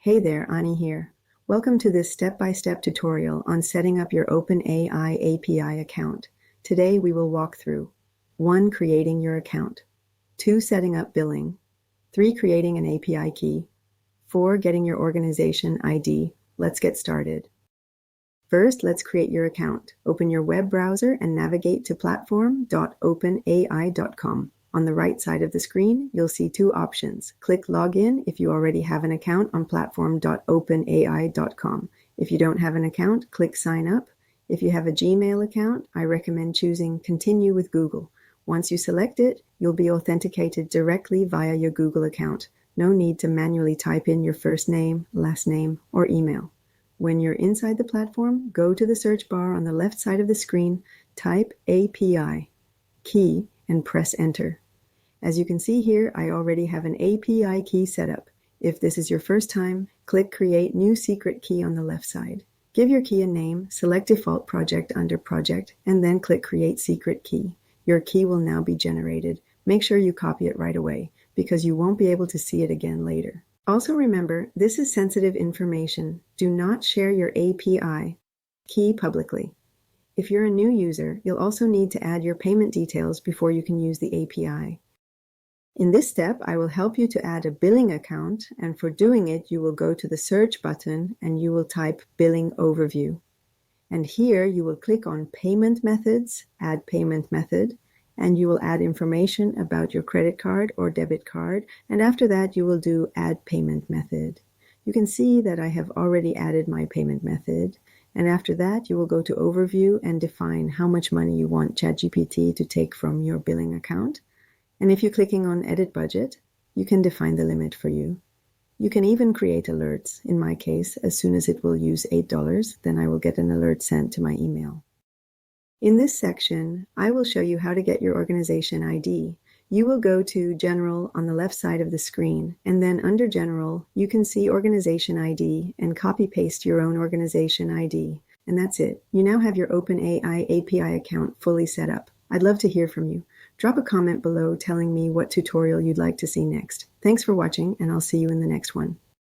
Hey there, Ani here. Welcome to this step-by-step tutorial on setting up your OpenAI API account. Today we will walk through 1. Creating your account, 2. Setting up billing, 3. Creating an API key, 4. Getting your organization ID. Let's get started. First, let's create your account. Open your web browser and navigate to platform.openai.com. On the right side of the screen, you'll see two options. Click Login if you already have an account on platform.openai.com. If you don't have an account, click Sign Up. If you have a Gmail account, I recommend choosing Continue with Google. Once you select it, you'll be authenticated directly via your Google account. No need to manually type in your first name, last name, or email. When you're inside the platform, go to the search bar on the left side of the screen, type API, key, and press Enter. As you can see here, I already have an API key set up. If this is your first time, click Create New Secret Key on the left side. Give your key a name, select Default Project under Project, and then click Create Secret Key. Your key will now be generated. Make sure you copy it right away, because you won't be able to see it again later. Also remember, this is sensitive information. Do not share your API key publicly. If you're a new user, you'll also need to add your payment details before you can use the API. In this step, I will help you to add a billing account, and for doing it, you will go to the search button and you will type Billing Overview. And here you will click on Payment Methods, Add Payment Method, and you will add information about your credit card or debit card, and after that you will do Add Payment Method. You can see that I have already added my payment method, and after that you will go to Overview and define how much money you want ChatGPT to take from your billing account. And if you're clicking on Edit Budget, you can define the limit for you. You can even create alerts. In my case, as soon as it will use $8, then I will get an alert sent to my email. In this section, I will show you how to get your organization ID. You will go to General on the left side of the screen, and then under General, you can see Organization ID and copy-paste your own organization ID. And that's it. You now have your OpenAI API account fully set up. I'd love to hear from you. Drop a comment below telling me what tutorial you'd like to see next. Thanks for watching, and I'll see you in the next one.